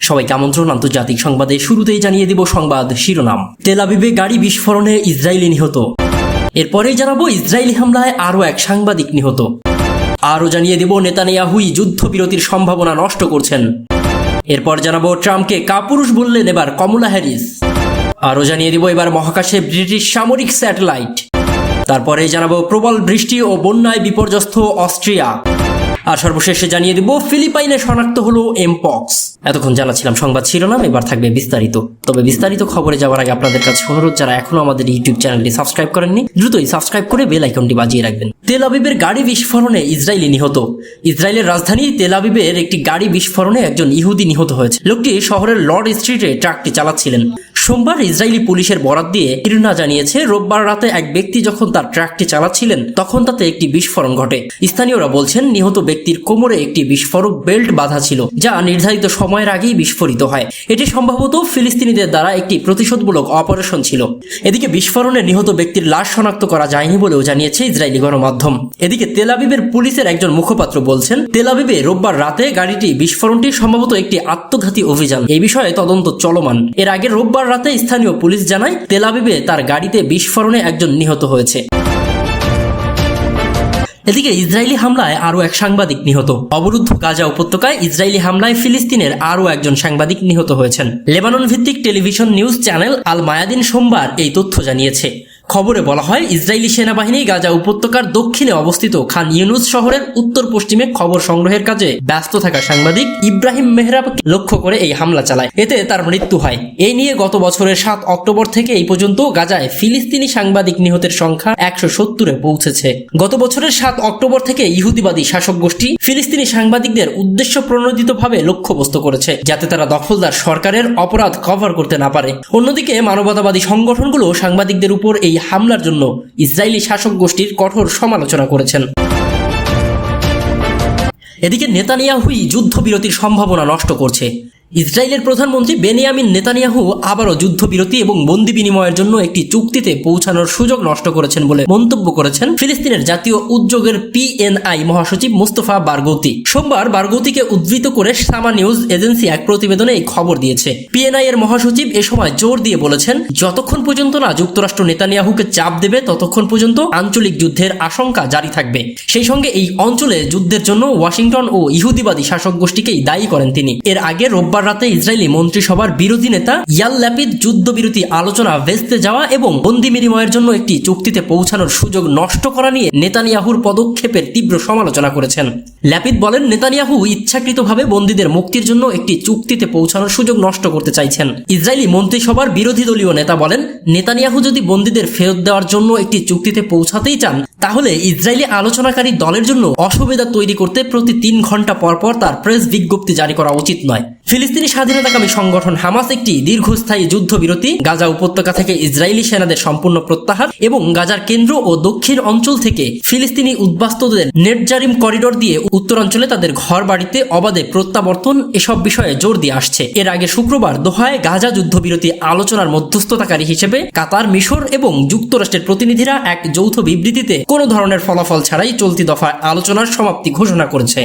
সবাইকে আমন্ত্রণ আন্তর্জাতিক সংবাদে। শুরুতেই জানিয়ে দিব সংবাদ শিরোনাম। তেল আবিবে গাড়ি বিস্ফোরণে ইসরায়েলি নিহত। এরপরেই জানাবো ইসরায়েলি হামলায় আরও এক সাংবাদিক নিহত। আরও জানিয়ে দেব নেতানিয়াহুই যুদ্ধবিরতির সম্ভাবনা নষ্ট করছেন। এরপর জানাবো ট্রাম্পকে কাপুরুষ বললেন এবার কমলা হ্যারিস। আরও জানিয়ে দিব এবার মহাকাশে ব্রিটিশ সামরিক স্যাটেলাইট। তারপরে জানাবো প্রবল বৃষ্টি ও বন্যায় বিপর্যস্ত অস্ট্রিয়া। আর সর্বশেষে জানিয়ে দিব ফিলিপাইনে শনাক্ত হলো এমপক্স। এতক্ষণ জানাচ্ছিলাম সংবাদ শিরোনাম, এবার থাকবে বিস্তারিত। তবে বিস্তারিত খবরে যাওয়ার আগে আপনাদের কাছে অনুরোধ, যারা এখনো আমাদের ইউটিউব চ্যানেলটি সাবস্ক্রাইব করেননি দ্রুতই সাবস্ক্রাইব করে বেল আইকনটি বাজিয়ে রাখবেন। তেল আবিবের গাড়ি বিস্ফোরণে ইসরায়েলি নিহত। ইসরায়েলের রাজধানী তেল আবিবের একটি গাড়ি বিস্ফোরণে একজন ইহুদি নিহত হয়েছে। লোকটি শহরের লর্ড স্ট্রিটে ট্রাকটি চালাচ্ছিলেন। সোমবার ইসরায়েলি পুলিশের বরাত দিয়ে ইরনা জানিয়েছে, রোববার রাতে এক ব্যক্তি যখন তার ট্রাকটি চালাচ্ছিলেন তখন তাতে একটি বিস্ফোরণ ঘটে। স্থানীয়রা বলছেন নিহত ব্যক্তির কোমরে একটি বিস্ফোরক বেল্ট বাঁধা ছিল, যা নির্ধারিত সময়ের আগেই বিস্ফোরিত হয়। এটি সম্ভবত ফিলিস্তিনিদের দ্বারা একটি প্রতিশোধমূলক অপারেশন ছিল। এদিকে বিস্ফোরণে নিহত ব্যক্তির লাশ শনাক্ত করা যায়নি বলেও জানিয়েছে ইসরায়েলি গণমাধ্যম। এদিকে তেল আবিবের পুলিশের একজন মুখপাত্র বলছেন, তেল আবিবে রোববার রাতে গাড়িটি বিস্ফোরণটি সম্ভবত একটি আত্মঘাতী অভিযান। এই বিষয়ে তদন্ত চলমান। এর আগে রোববার রাতে স্থানীয় পুলিশ জানায় তেল আবিবে তার গাড়িতে বিস্ফোরণে একজন নিহত হয়েছে। এদিকে ইসরায়েলি হামলায় আরও এক সাংবাদিক নিহত। অবরুদ্ধ গাজা উপত্যকায় ইসরায়েলি হামলায় ফিলিস্তিনের আরও একজন সাংবাদিক নিহত হয়েছেন। লেবানন ভিত্তিক টেলিভিশন নিউজ চ্যানেল আল মায়াদিন সোমবার এই তথ্য জানিয়েছে। খবরে বলা হয়, ইসরায়েলি সেনাবাহিনী গাজা উপত্যকার দক্ষিণে অবস্থিত খান ইউনুস শহরের উত্তর পশ্চিমে খবর সংগ্রহের কাজে ব্যস্ত থাকা সাংবাদিক ইব্রাহিম মেহরাবকে লক্ষ্য করে এই হামলা চালায়। এতে তার মৃত্যু হয়। এই নিয়ে গত বছরের 7 অক্টোবর থেকে এই পর্যন্ত গাজায় ফিলিস্তিনি সাংবাদিক নিহতের সংখ্যা 170-এ পৌঁছেছে। গত বছরের 7 অক্টোবর থেকে ইহুদিবাদী শাসক গোষ্ঠী ফিলিস্তিনি সাংবাদিকদের উদ্দেশ্য প্রণোদিতভাবে লক্ষ্যবস্তু করেছে, যাতে তারা দখলদার সরকারের অপরাধ কভার করতে না পারে। অন্যদিকে মানবতাবাদী সংগঠনগুলো সাংবাদিকদের উপর এই হামলার জন্য ইসরায়েলি শাসক গোষ্ঠীর কঠোর সমালোচনা করেছেন। এদিকে নেতানিয়াহুই যুদ্ধবিরতির সম্ভাবনা নষ্ট করছে। ইসরায়েলের প্রধানমন্ত্রী বেনিয়ামিন নেতানিয়াহু আবারও যুদ্ধবিরতি এবং বন্দি বিনিময়ের জন্য একটি চুক্তিতে পৌঁছানোর সুযোগ নষ্ট করেছেন বলে মন্তব্য করেছেন ফিলিস্তিনের জাতীয় উদ্যোগের পিএনআই মহাসচিব মুস্তফা বারগৌতি। সোমবার বারগৌতিকে উদ্ধৃত করে সামা নিউজ এজেন্সি এক প্রতিবেদনে এই খবর দিয়েছে। পিএনআই এর মহাসচিব এ সময় জোর দিয়ে বলেছেন, যতক্ষণ পর্যন্ত না যুক্তরাষ্ট্র নেতানিয়াহুকে চাপ দেবে ততক্ষণ পর্যন্ত আঞ্চলিক যুদ্ধের আশঙ্কা জারি থাকবে। সেই সঙ্গে এই অঞ্চলে যুদ্ধের জন্য ওয়াশিংটন ও ইহুদিবাদী শাসক গোষ্ঠীকেই দায়ী করেন তিনি। এর আগে রোববার রাতে ইসরায়েলি মন্ত্রিসভার বিরোধী নেতা ইয়াল ল্যাপিদ যুদ্ধবিরতি আলোচনা ভেস্তে যাওয়া এবং বন্দি বিনিময়ের জন্য একটি চুক্তিতে পৌঁছানোর সুযোগ নষ্ট করা নিয়ে নেতানিয়াহুর পদক্ষেপের তীব্র সমালোচনা করেছেন। ল্যাপিদ বলেন, নেতানিয়াহু ইচ্ছাকৃতভাবে বন্দীদের মুক্তির জন্য একটি চুক্তিতে পৌঁছানোর সুযোগ নষ্ট করতে চাইছেন। ইসরায়েলি মন্ত্রিসভার বিরোধী দলীয় নেতা বলেন, নেতানিয়াহু যদি বন্দীদের ফেরত দেওয়ার জন্য একটি চুক্তিতে পৌঁছাতেই চান তাহলে ইসরায়েলি আলোচনাকারী দলের জন্য অসুবিধা তৈরি করতে প্রতি 3 ঘন্টা পর পর তার প্রেস বিজ্ঞপ্তি জারি করা উচিত নয়। ফিলিস্তিনি স্বাধীনতাকামী সংগঠন হামাস একটি দীর্ঘস্থায়ী যুদ্ধবিরতি, গাজা উপত্যকা থেকে ইসরায়েলি সেনাদের সম্পূর্ণ প্রত্যাহার এবং গাজার কেন্দ্র ও দক্ষিণ অঞ্চল থেকে ফিলিস্তিনি উদ্বাস্তুদের নেটজারিম করিডোর দিয়ে উত্তরাঞ্চলে তাদের ঘর বাড়িতে অবাধে প্রত্যাবর্তন এসব বিষয়ে জোর দিয়ে আসছে। এর আগে শুক্রবার দোহায় গাজা যুদ্ধবিরতি আলোচনার মধ্যস্থতাকারী হিসেবে কাতার, মিশর এবং যুক্তরাষ্ট্রের প্রতিনিধিরা এক যৌথ বিবৃতিতে কোনো ধরনের ফলাফল ছাড়াই চলতি দফায় আলোচনার সমাপ্তি ঘোষণা করেছে।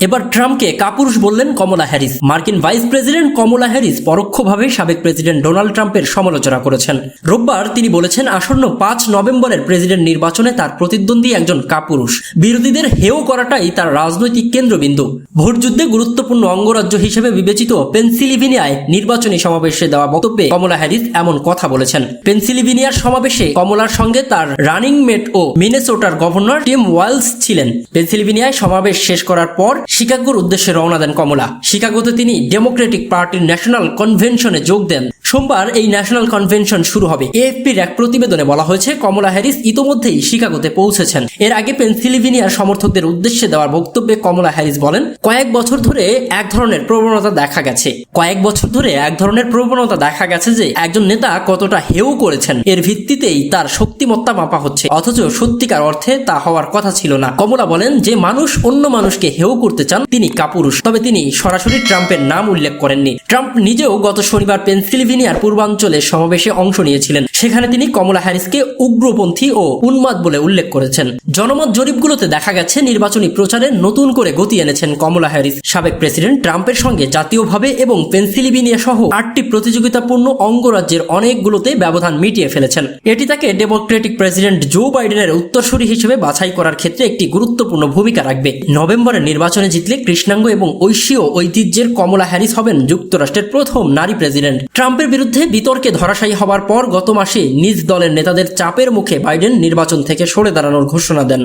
এবার ট্রাম্পকে কাপুরুষ বললেন কমলা হ্যারিস। মার্কিন ভাইস প্রেসিডেন্ট কমলা হ্যারিস পরোক্ষভাবে সাবেক প্রেসিডেন্ট ডোনাল্ড ট্রাম্পের সমালোচনা করেছেন। রোববার তিনি বলেছেন, আসন্ন 5 নভেম্বরের প্রেসিডেন্ট নির্বাচনে তার প্রতিদ্বন্দ্বী একজন কাপুরুষ। বিরোধীদের হেয় করাটাই তার রাজনৈতিক কেন্দ্রবিন্দু। ভোটযুদ্ধে গুরুত্বপূর্ণ অঙ্গরাজ্য হিসেবে বিবেচিত পেনসিলভেনিয়ায় নির্বাচনী সমাবেশে দেওয়া বক্তব্যে কমলা হ্যারিস এমন কথা বলেছেন। পেনসিলভেনিয়ার সমাবেশে কমলার সঙ্গে তার রানিং মেট ও মিনেসোটার গভর্নর টিম ওয়ালস ছিলেন। পেনসিলভেনিয়ায় সমাবেশ শেষ করার পর শিকাগোর উদ্দেশ্যে রওনা দেন কমলা। শিকাগোতে তিনি ডেমোক্রেটিক পার্টির ন্যাশনাল কনভেনশনে যোগ দেন। সোমবার এই ন্যাশনাল কনভেনশন শুরু হবে। এএফপির এক প্রতিবেদনে বলা হয়েছে, কমলা হ্যারিস ইতোমধ্যেই শিকাগোতে পৌঁছেছেন। এর আগে পেনসিলভেনিয়ার সমর্থকদের উদ্দেশ্যে দেওয়ার বক্তব্যে কমলা হ্যারিস বলেন, কয়েক বছর ধরে এক ধরনের প্রবণতা দেখা গেছে যে একজন নেতা কতটা হেয় করেছেন এর ভিত্তিতেই তার শক্তিমত্তা মাপা হচ্ছে, অথচ সত্যিকার অর্থে তা হওয়ার কথা ছিল না। কমলা বলেন, যে মানুষ অন্য মানুষকে হেয় করতে করতে চান তিনি কাপুরুষ। তবে তিনি সরাসরি ট্রাম্পের নাম উল্লেখ করেননি। ট্রাম্প নিজেও গত শনিবার পেনসিলভেনিয়ার পূর্বাঞ্চলে সমাবেশে অংশ নিয়েছিলেন। সেখানে তিনি কমলা হ্যারিসকে উগ্রপন্থী ও উন্মাদ বলে উল্লেখ করেছেন। জনমত জরিপগুলোতে দেখা গেছে নির্বাচনী প্রচারে নতুন করে গতি এনেছেন কমলা হ্যারিস। সাবেক প্রেসিডেন্ট ট্রাম্পের সঙ্গে জাতীয়ভাবে এবং পেনসিলভেনিয়া সহ 8টি প্রতিযোগিতাপূর্ণ অঙ্গরাজ্যের অনেকগুলোতে ব্যবধান মিটিয়ে ফেলেছেন। এটি তাকে ডেমোক্রেটিক প্রেসিডেন্ট জো বাইডেনের উত্তরসূরি হিসেবে বাছাই করার ক্ষেত্রে একটি গুরুত্বপূর্ণ ভূমিকা রাখবে। নভেম্বরের নির্বাচনে জিতলে কৃষ্ণাঙ্গ এবং ঐশীয় ঐতিহ্যের কমলা হ্যারিস হবেন যুক্তরাষ্ট্রের প্রথম নারী প্রেসিডেন্ট। ট্রাম্পের বিরুদ্ধে বিতর্কে ধরাশায়ী হবার পর গত মাসে নিজ দলের নেতাদের চাপের মুখে বাইডেন নির্বাচন থেকে সরে দাঁড়ানোর ঘোষণা দেন।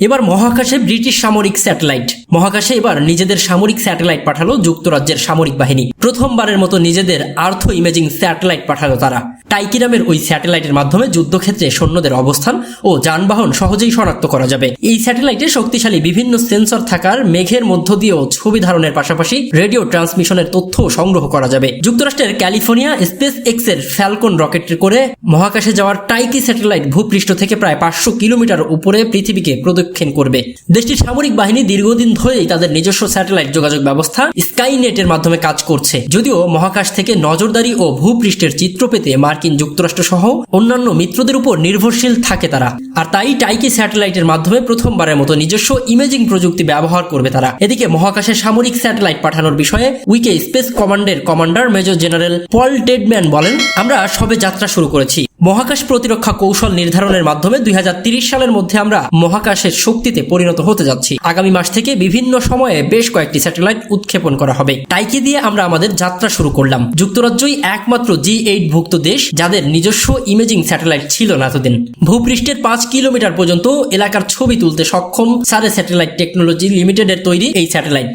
এবার মহাকাশে ব্রিটিশ সামরিক স্যাটেলাইট। মহাকাশে এবার নিজেদের সামরিক স্যাটেলাইট পাঠালো যুক্তরাজ্যের সামরিক বাহিনী। প্রথমবারের মতো নিজেদের আর্থ ইমেজিং স্যাটেলাইট পাঠালো তারা। টাইকি নামের ওই স্যাটেলাইটের মাধ্যমে যুদ্ধক্ষেত্রে সৈন্যদের অবস্থান ও যানবাহন সহজেই শনাক্ত করা যাবে। এই স্যাটেলাইটে শক্তিশালী বিভিন্ন সেন্সর থাকার মেঘের মধ্য দিয়েও ছবি ধারণের পাশাপাশি রেডিও ট্রান্সমিশনের তথ্য সংগ্রহ করা যাবে। যুক্তরাষ্ট্রের ক্যালিফোর্নিয়া স্পেস এক্স এর ফ্যালকন রকেট করে মহাকাশে যাওয়ার টাইকি স্যাটেলাইট ভূপৃষ্ঠ থেকে প্রায় 500 কিলোমিটার উপরে পৃথিবীকে প্রদক্ষিণ করবে। দেশটির সামরিক বাহিনী দীর্ঘদিন ধরেই তাদের নিজস্ব স্যাটেলাইট যোগাযোগ ব্যবস্থা স্কাইনেটের মাধ্যমে কাজ করছে। যদিও মহাকাশ থেকে নজরদারি ও ভূপৃষ্ঠের চিত্র পেতে মার্কিন যুক্তরাষ্ট্র সহ অন্যান্য মিত্রদের উপর নির্ভরশীল থাকে তারা। আর তাই টাইকি স্যাটেলাইটের মাধ্যমে প্রথমবারের মতো নিজস্ব ইমেজিং প্রযুক্তি ব্যবহার করবে তারা। এদিকে মহাকাশে সামরিক স্যাটেলাইট পাঠানোর বিষয়ে উইকে স্পেস কমান্ডের কমান্ডার মেজর জেনারেল পল টেডম্যান বলেন, আমরা সবে যাত্রা শুরু করেছি। মহাকাশ প্রতিরক্ষা কৌশল নির্ধারণের মাধ্যমে 2030 সালের মধ্যে আমরা মহাকাশের শক্তিতে পরিণত হতে যাচ্ছি। আগামী মাস থেকে বিভিন্ন সময়ে বেশ কয়েকটি স্যাটেলাইট উৎক্ষেপণ করা হবে। টাইকি দিয়ে আমরা আমাদের যাত্রা শুরু করলাম। যুক্তরাজ্যই একমাত্র G8 ভুক্ত দেশ যাদের নিজস্ব ইমেজিং স্যাটেলাইট ছিল না এতদিন। ভূপৃষ্ঠের 5 কিলোমিটার পর্যন্ত এলাকার ছবি তুলতে সক্ষম সারে স্যাটেলাইট টেকনোলজি লিমিটেডের তৈরি এই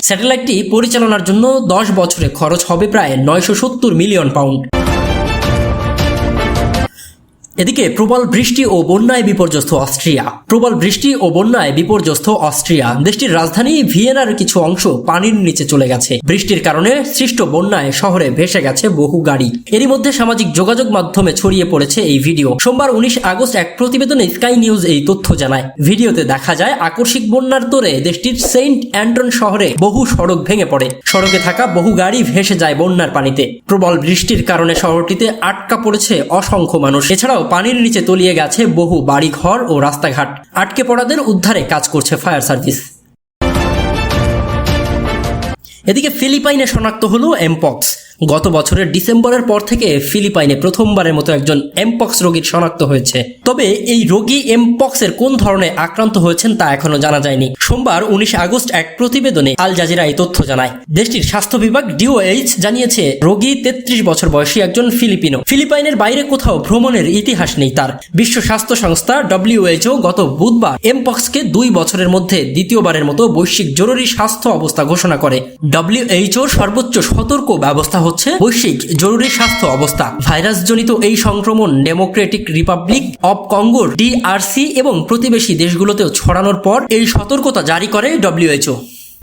স্যাটেলাইটটি পরিচালনার জন্য 10 বছরে খরচ হবে প্রায় 970 মিলিয়ন পাউন্ড। এদিকে প্রবল বৃষ্টি ও বন্যায় বিপর্যস্ত অস্ট্রিয়া। দেশটির রাজধানী ভিয়েনার কিছু অংশ পানির নিচে চলে গেছে। বৃষ্টির কারণে সৃষ্ট বন্যায় শহরে ভেসে গেছে বহু গাড়ি। এরই মধ্যে সামাজিক যোগাযোগ মাধ্যমে ছড়িয়ে পড়েছে এই ভিডিও। সোমবার 19 আগস্ট এক প্রতিবেদনে স্কাই নিউজ এই তথ্য জানায়। ভিডিওতে দেখা যায় আকস্মিক বন্যার তোড়ে দেশটির সেন্ট অ্যান্টন শহরে বহু সড়ক ভেঙে পড়ে। সড়কে থাকা বহু গাড়ি ভেসে যায় বন্যার পানিতে। প্রবল বৃষ্টির কারণে শহরটিতে আটকা পড়েছে অসংখ্য মানুষ। এছাড়াও পানির নিচে তলিয়ে গেছে বহু বাড়িঘর ও রাস্তাঘাট। আটকে পড়াদের উদ্ধারে কাজ করছে ফায়ার সার্ভিস। এদিকে ফিলিপাইনে শনাক্ত হলো এমপক্স। গত বছরের ডিসেম্বরের পর থেকে ফিলিপাইনে প্রথমবারের মতো একজন এমপক্স রোগীর শনাক্ত হয়েছে। তবে এই রোগী এমপক্সের কোন ধরনের আক্রান্ত হয়েছেন তা এখনো জানা যায়নি। সোমবার 19 আগস্ট এক প্রতিবেদনে আল জাজিরা এই তথ্য জানায়। দেশটির স্বাস্থ্য বিভাগ DOH জানিয়েছে রোগী 33 বছর বয়সী একজন ফিলিপিনো। ফিলিপাইনের বাইরে কোথাও ভ্রমণের ইতিহাস নেই তার। বিশ্ব স্বাস্থ্য সংস্থা WHO গত বুধবার এমপক্সকে 2 বছরের মধ্যে দ্বিতীয়বারের মতো বৈশ্বিক জরুরি স্বাস্থ্য অবস্থা ঘোষণা করে। WHO সর্বোচ্চ সতর্ক ব্যবস্থা হচ্ছে বৈশ্বিক জরুরি স্বাস্থ্য অবস্থা। ভাইরাসজনিত এই সংক্রমণ ডেমোক্রেটিক রিপাবলিক অব কঙ্গোর DRC এবং প্রতিবেশী দেশগুলোতেও ছড়ানোর পর এই সতর্কতা জারি করে WHO।